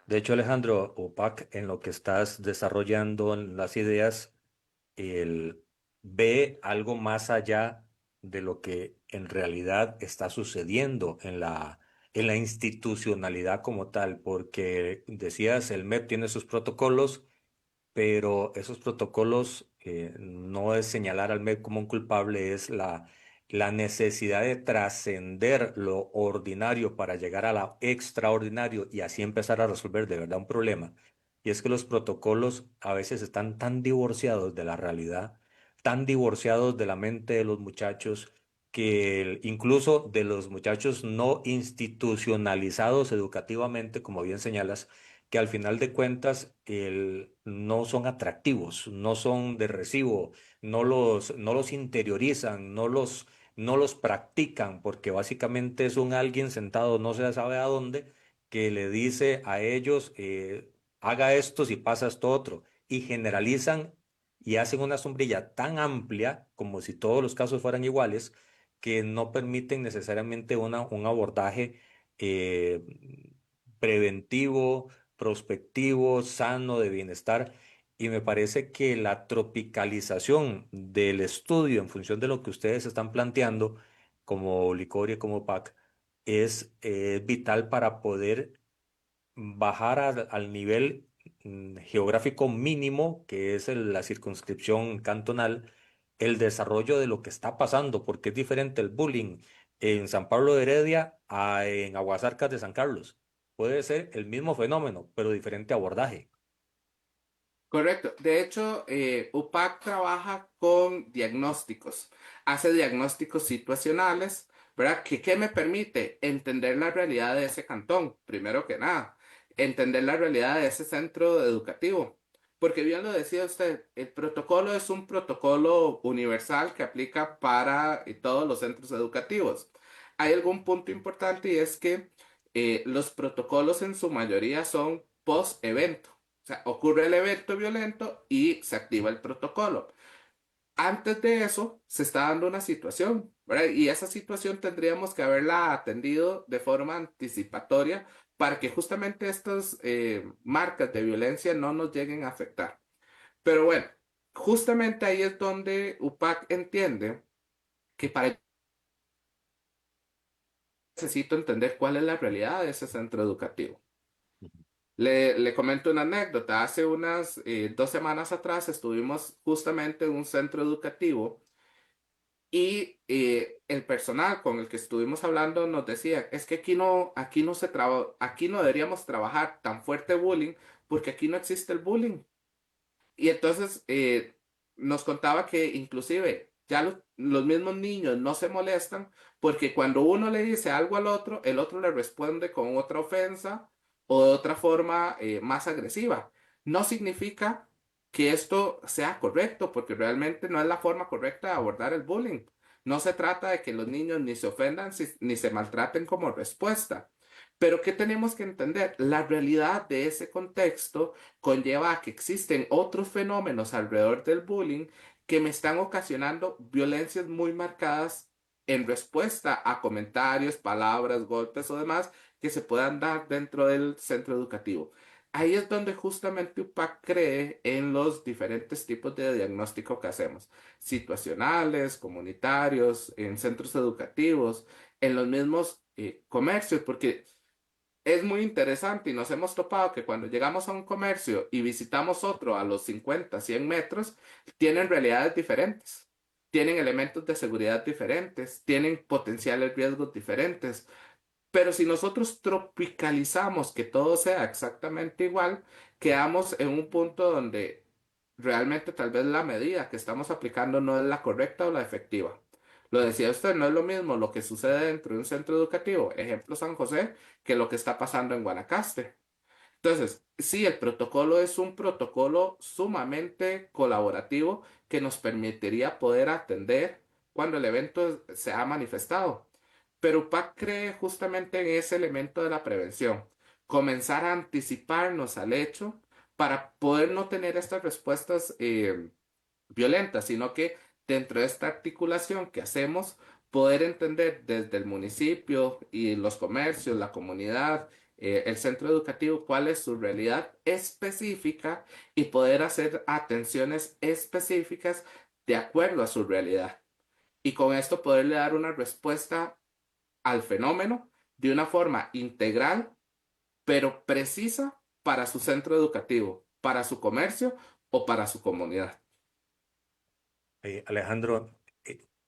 De hecho, Alejandro, UPAC, en lo que estás desarrollando en las ideas, él ve algo más allá de lo que en realidad está sucediendo en la institucionalidad como tal, porque decías, el MEP tiene sus protocolos, pero esos protocolos no es señalar al MEP como un culpable, es la necesidad de trascender lo ordinario para llegar a lo extraordinario y así empezar a resolver de verdad un problema. Y es que los protocolos a veces están tan divorciados de la realidad, tan divorciados de la mente de los muchachos, que incluso de los muchachos no institucionalizados educativamente, como bien señalas, que al final de cuentas no son atractivos, no son de recibo, no los interiorizan, no los practican, porque básicamente es un alguien sentado no se sabe a dónde que le dice a ellos, haga esto si pasa esto otro, y generalizan y hacen una sombrilla tan amplia como si todos los casos fueran iguales, que no permiten necesariamente un abordaje eh, preventivo, prospectivo, sano, de bienestar. Y me parece que la tropicalización del estudio en función de lo que ustedes están planteando, como Licoria, como PAC, es vital para poder bajar al nivel geográfico mínimo, que es la circunscripción cantonal, el desarrollo de lo que está pasando, porque es diferente el bullying en San Pablo de Heredia a en Aguasarcas de San Carlos. Puede ser el mismo fenómeno, pero diferente abordaje. Correcto. De hecho, UPAC trabaja con diagnósticos, hace diagnósticos situacionales, ¿verdad? ¿Qué me permite? Entender la realidad de ese cantón, primero que nada, entender la realidad de ese centro educativo. Porque bien lo decía usted, el protocolo es un protocolo universal que aplica para todos los centros educativos. Hay algún punto importante y es que los protocolos en su mayoría son post-evento. O sea, ocurre el evento violento y se activa el protocolo. Antes de eso, se está dando una situación, ¿verdad? Y esa situación tendríamos que haberla atendido de forma anticipatoria para que justamente estas marcas de violencia no nos lleguen a afectar. Pero bueno, justamente ahí es donde UPAC entiende que para ello necesito entender cuál es la realidad de ese centro educativo. Le comento una anécdota. Hace unas 2 semanas atrás estuvimos justamente en un centro educativo y el personal con el que estuvimos hablando nos decía, es que aquí no deberíamos trabajar tan fuerte bullying porque aquí no existe el bullying. Y entonces nos contaba que inclusive ya los mismos niños no se molestan porque cuando uno le dice algo al otro, el otro le responde con otra ofensa o de otra forma más agresiva. No significa que esto sea correcto porque realmente no es la forma correcta de abordar el bullying. No se trata de que los niños ni se ofendan ni se maltraten como respuesta. Pero ¿qué tenemos que entender? La realidad de ese contexto conlleva a que existen otros fenómenos alrededor del bullying que me están ocasionando violencias muy marcadas en respuesta a comentarios, palabras, golpes o demás que se puedan dar dentro del centro educativo. Ahí es donde justamente UPAC cree en los diferentes tipos de diagnóstico que hacemos, situacionales, comunitarios, en centros educativos, en los mismos comercios, porque es muy interesante y nos hemos topado que cuando llegamos a un comercio y visitamos otro a los 50, 100 metros, tienen realidades diferentes, tienen elementos de seguridad diferentes, tienen potenciales riesgos diferentes. Pero si nosotros tropicalizamos que todo sea exactamente igual, quedamos en un punto donde realmente tal vez la medida que estamos aplicando no es la correcta o la efectiva. Lo decía usted, no es lo mismo lo que sucede dentro de un centro educativo, ejemplo San José, que lo que está pasando en Guanacaste. Entonces, sí, el protocolo es un protocolo sumamente colaborativo que nos permitiría poder atender cuando el evento se ha manifestado. Pero UPAC cree justamente en ese elemento de la prevención, comenzar a anticiparnos al hecho para poder no tener estas respuestas violentas, sino que dentro de esta articulación que hacemos, poder entender desde el municipio y los comercios, la comunidad, el centro educativo, cuál es su realidad específica y poder hacer atenciones específicas de acuerdo a su realidad. Y con esto poderle dar una respuesta al fenómeno de una forma integral, pero precisa para su centro educativo, para su comercio o para su comunidad. Alejandro,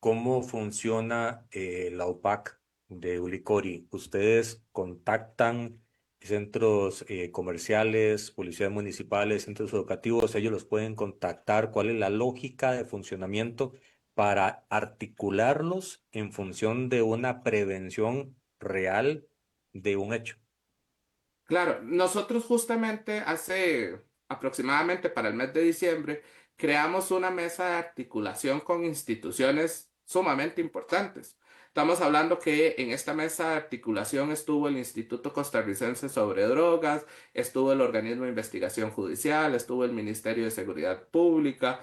¿Cómo funciona la OPAC de Ulicori? ¿Ustedes contactan centros comerciales, policías municipales, centros educativos? ¿Ellos los pueden contactar? ¿Cuál es la lógica de funcionamiento para articularlos en función de una prevención real de un hecho? Claro, nosotros justamente hace aproximadamente para el mes de diciembre creamos una mesa de articulación con instituciones sumamente importantes. Estamos hablando que en esta mesa de articulación estuvo el Instituto Costarricense sobre Drogas, estuvo el Organismo de Investigación Judicial, estuvo el Ministerio de Seguridad Pública,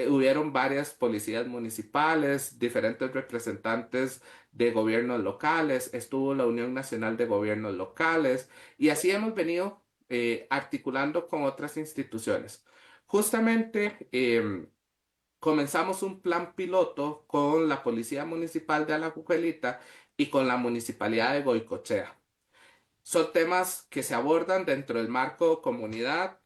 hubieron varias policías municipales, diferentes representantes de gobiernos locales, estuvo la Unión Nacional de Gobiernos Locales y así hemos venido articulando con otras instituciones. Justamente comenzamos un plan piloto con la Policía Municipal de Alajuelita y con la Municipalidad de Goicochea. Son temas que se abordan dentro del marco comunidad,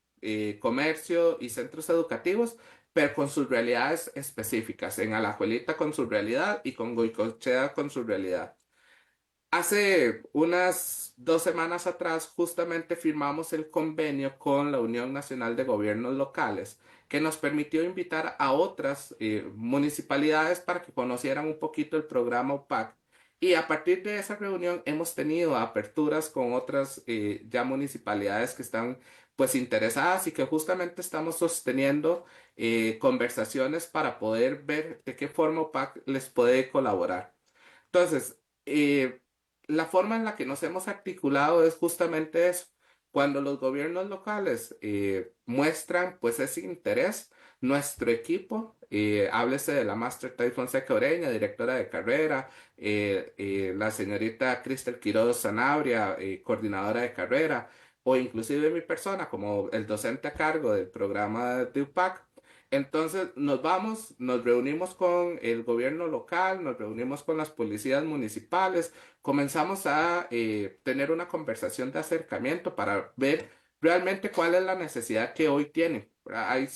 comercio y centros educativos, pero con sus realidades específicas. En Alajuelita con su realidad y con Goicoechea con su realidad. Hace unas 2 semanas atrás justamente firmamos el convenio con la Unión Nacional de Gobiernos Locales que nos permitió invitar a otras municipalidades para que conocieran un poquito el programa OPAC. Y a partir de esa reunión hemos tenido aperturas con otras ya municipalidades que están pues interesadas y que justamente estamos sosteniendo conversaciones para poder ver de qué forma OPAC les puede colaborar. Entonces, la forma en la que nos hemos articulado es justamente eso. Cuando los gobiernos locales muestran pues ese interés, nuestro equipo, háblese de la Máster Tai Fonseca Oreña, directora de carrera, la señorita Cristel Quiroz Sanabria, coordinadora de carrera, o inclusive mi persona como el docente a cargo del programa de UPAC, entonces nos vamos, nos reunimos con el gobierno local, nos reunimos con las policías municipales, comenzamos a tener una conversación de acercamiento para ver realmente cuál es la necesidad que hoy tienen. ¿Verdad?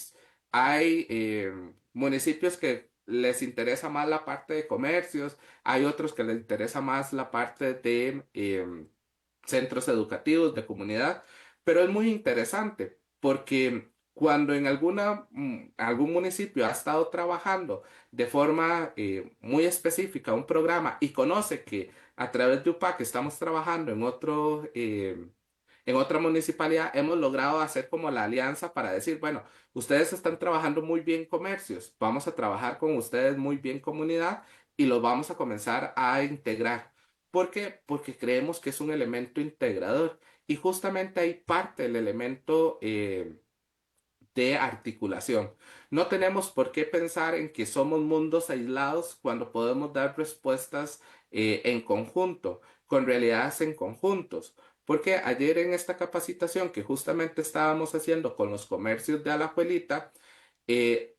Hay municipios que les interesa más la parte de comercios, hay otros que les interesa más la parte de centros educativos, de comunidad, pero es muy interesante porque cuando en algún municipio ha estado trabajando de forma muy específica un programa y conoce que a través de UPAC estamos trabajando en otra municipalidad, hemos logrado hacer como la alianza para decir, bueno, ustedes están trabajando muy bien comercios, vamos a trabajar con ustedes muy bien comunidad y los vamos a comenzar a integrar. ¿Por qué? Porque creemos que es un elemento integrador y justamente ahí parte el elemento de articulación. No tenemos por qué pensar en que somos mundos aislados cuando podemos dar respuestas en conjunto, con realidades en conjuntos. Porque ayer en esta capacitación que justamente estábamos haciendo con los comercios de Alajuelita,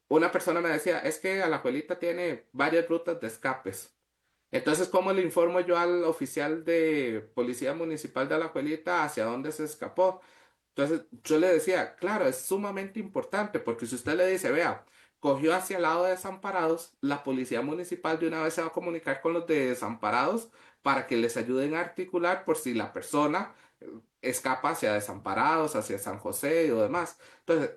una persona me decía, es que Alajuelita tiene varias rutas de escapes. Entonces, ¿cómo le informo yo al oficial de Policía Municipal de Alajuelita hacia dónde se escapó? Entonces yo le decía, claro, es sumamente importante porque si usted le dice, vea, cogió hacia el lado de desamparados, la policía municipal de una vez se va a comunicar con los de desamparados para que les ayuden a articular por si la persona escapa hacia desamparados, hacia San José y lo demás. Entonces,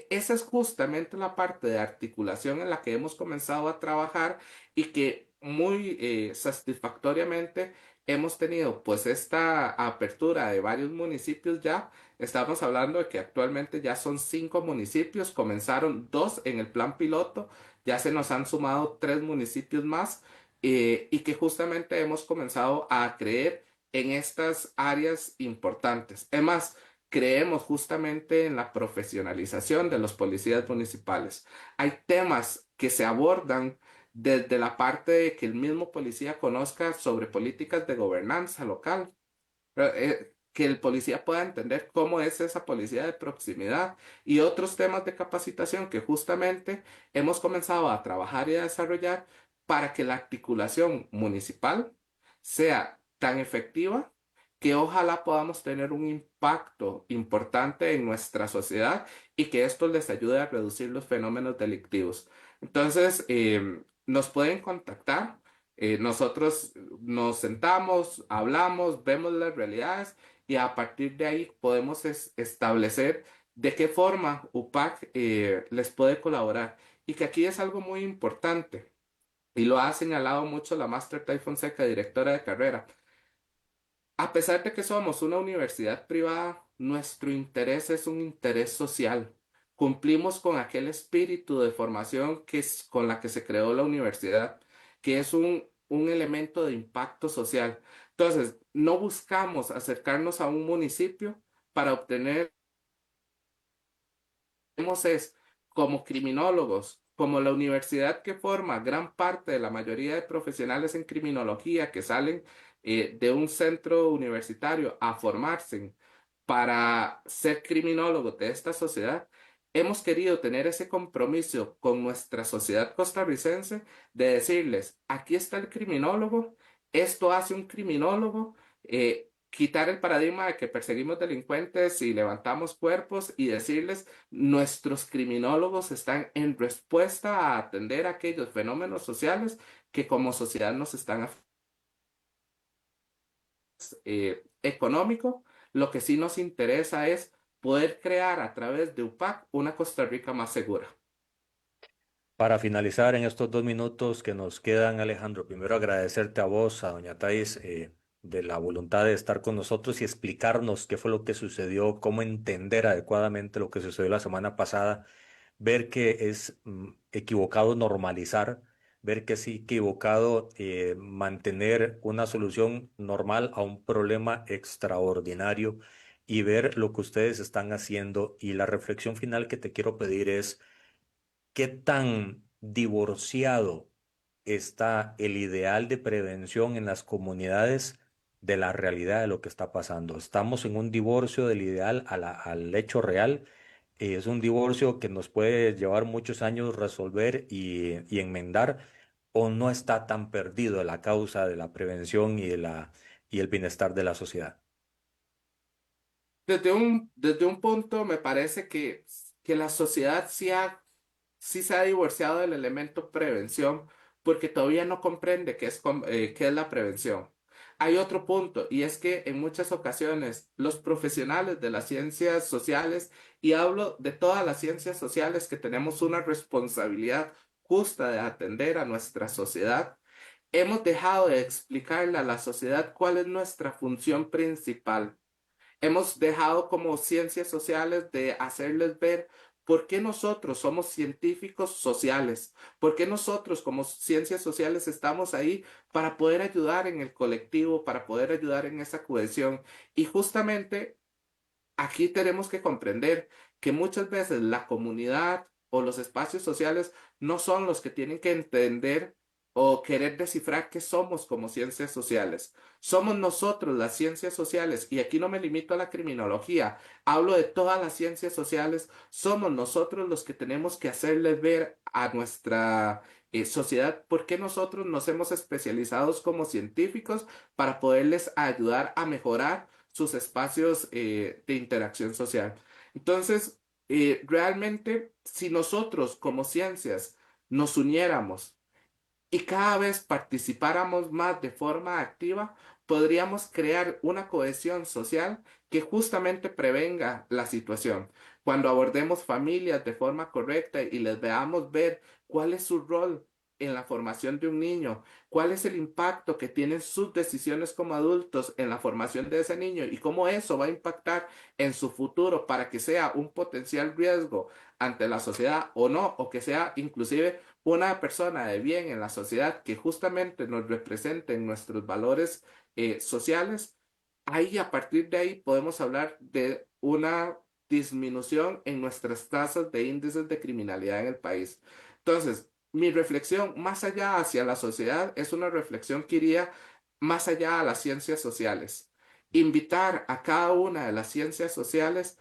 esa es justamente la parte de articulación en la que hemos comenzado a trabajar y que muy satisfactoriamente hemos tenido pues esta apertura de varios municipios ya. Estamos hablando de que actualmente ya son 5 municipios, comenzaron 2 en el plan piloto, ya se nos han sumado 3 municipios más y que justamente hemos comenzado a creer en estas áreas importantes. Es más, creemos justamente en la profesionalización de los policías municipales. Hay temas que se abordan desde la parte de que el mismo policía conozca sobre políticas de gobernanza local, que el policía pueda entender cómo es esa policía de proximidad y otros temas de capacitación que justamente hemos comenzado a trabajar y a desarrollar para que la articulación municipal sea tan efectiva que ojalá podamos tener un impacto importante en nuestra sociedad y que esto les ayude a reducir los fenómenos delictivos. Entonces, nos pueden contactar. Nosotros nos sentamos, hablamos, vemos las realidades y a partir de ahí podemos establecer de qué forma UPAC les puede colaborar. Y que aquí es algo muy importante y lo ha señalado mucho la Máster Tai Fonseca, directora de carrera. A pesar de que somos una universidad privada, nuestro interés es un interés social. Cumplimos con aquel espíritu de formación con la que se creó la universidad, que es un elemento de impacto social. Entonces, no buscamos acercarnos a un municipio para obtener, es como criminólogos, como la universidad que forma gran parte de la mayoría de profesionales en criminología que salen de un centro universitario a formarse para ser criminólogos de esta sociedad, hemos querido tener ese compromiso con nuestra sociedad costarricense de decirles, aquí está el criminólogo, esto hace un criminólogo, quitar el paradigma de que perseguimos delincuentes y levantamos cuerpos y decirles, nuestros criminólogos están en respuesta a atender aquellos fenómenos sociales que como sociedad nos están económico. Lo que sí nos interesa es poder crear a través de UPAC una Costa Rica más segura. Para finalizar en estos 2 minutos que nos quedan, Alejandro, primero agradecerte a vos, a doña Thais, de la voluntad de estar con nosotros y explicarnos qué fue lo que sucedió, cómo entender adecuadamente lo que sucedió la semana pasada, ver que es equivocado normalizar, ver que es equivocado mantener una solución normal a un problema extraordinario y ver lo que ustedes están haciendo. Y la reflexión final que te quiero pedir es, ¿qué tan divorciado está el ideal de prevención en las comunidades de la realidad de lo que está pasando? Estamos en un divorcio del ideal al hecho real. Es un divorcio que nos puede llevar muchos años resolver y enmendar, o no está tan perdido la causa de la prevención y el bienestar de la sociedad. Desde un punto me parece que la sociedad sí se ha divorciado del elemento prevención porque todavía no comprende qué es la prevención. Hay otro punto y es que en muchas ocasiones los profesionales de las ciencias sociales, y hablo de todas las ciencias sociales que tenemos una responsabilidad justa de atender a nuestra sociedad, hemos dejado de explicarle a la sociedad cuál es nuestra función principal. Hemos dejado como ciencias sociales de hacerles ver por qué nosotros somos científicos sociales, por qué nosotros como ciencias sociales estamos ahí para poder ayudar en el colectivo, para poder ayudar en esa cohesión. Y justamente aquí tenemos que comprender que muchas veces la comunidad o los espacios sociales no son los que tienen que entender o querer descifrar qué somos como ciencias sociales. Somos nosotros las ciencias sociales, y aquí no me limito a la criminología, hablo de todas las ciencias sociales, somos nosotros los que tenemos que hacerles ver a nuestra sociedad por qué nosotros nos hemos especializado como científicos para poderles ayudar a mejorar sus espacios de interacción social. Entonces, realmente, si nosotros como ciencias nos uniéramos y cada vez participáramos más de forma activa, podríamos crear una cohesión social que justamente prevenga la situación. Cuando abordemos familias de forma correcta y les veamos ver cuál es su rol en la formación de un niño, cuál es el impacto que tienen sus decisiones como adultos en la formación de ese niño y cómo eso va a impactar en su futuro para que sea un potencial riesgo ante la sociedad o no, o que sea inclusive una persona de bien en la sociedad que justamente nos represente en nuestros valores sociales. Ahí, a partir de ahí, podemos hablar de una disminución en nuestras tasas de índices de criminalidad en el país. Entonces, mi reflexión más allá hacia la sociedad es una reflexión que iría más allá a las ciencias sociales. Invitar a cada una de las ciencias sociales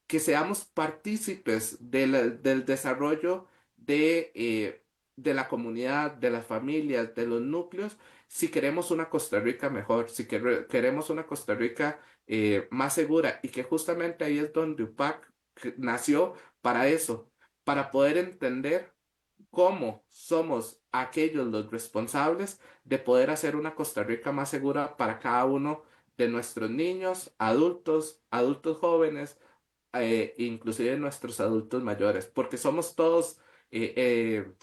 que seamos partícipes del desarrollo de la comunidad, de las familias, de los núcleos, si queremos una Costa Rica mejor, si queremos una Costa Rica más segura, y que justamente ahí es donde UPAC nació para eso, para poder entender cómo somos aquellos los responsables de poder hacer una Costa Rica más segura para cada uno de nuestros niños, adultos, adultos jóvenes, inclusive nuestros adultos mayores, porque somos todos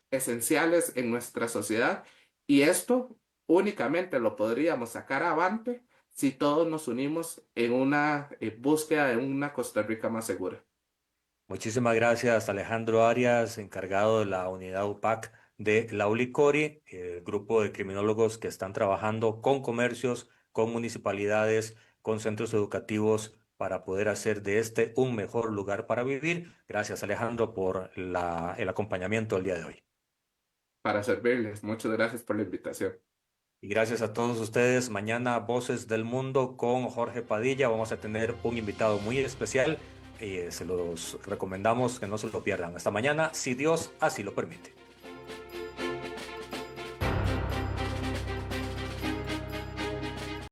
esenciales en nuestra sociedad y esto únicamente lo podríamos sacar avante si todos nos unimos en una búsqueda de una Costa Rica más segura. Muchísimas gracias, Alejandro Arias, encargado de la unidad UPAC de la ULICORI, el grupo de criminólogos que están trabajando con comercios, con municipalidades, con centros educativos para poder hacer de este un mejor lugar para vivir. Gracias, Alejandro, por el acompañamiento el día de hoy. Para servirles, muchas gracias por la invitación. Y gracias a todos ustedes. Mañana Voces del Mundo con Jorge Padilla. Vamos a tener un invitado muy especial. Se los recomendamos que no se lo pierdan. Hasta mañana, si Dios así lo permite.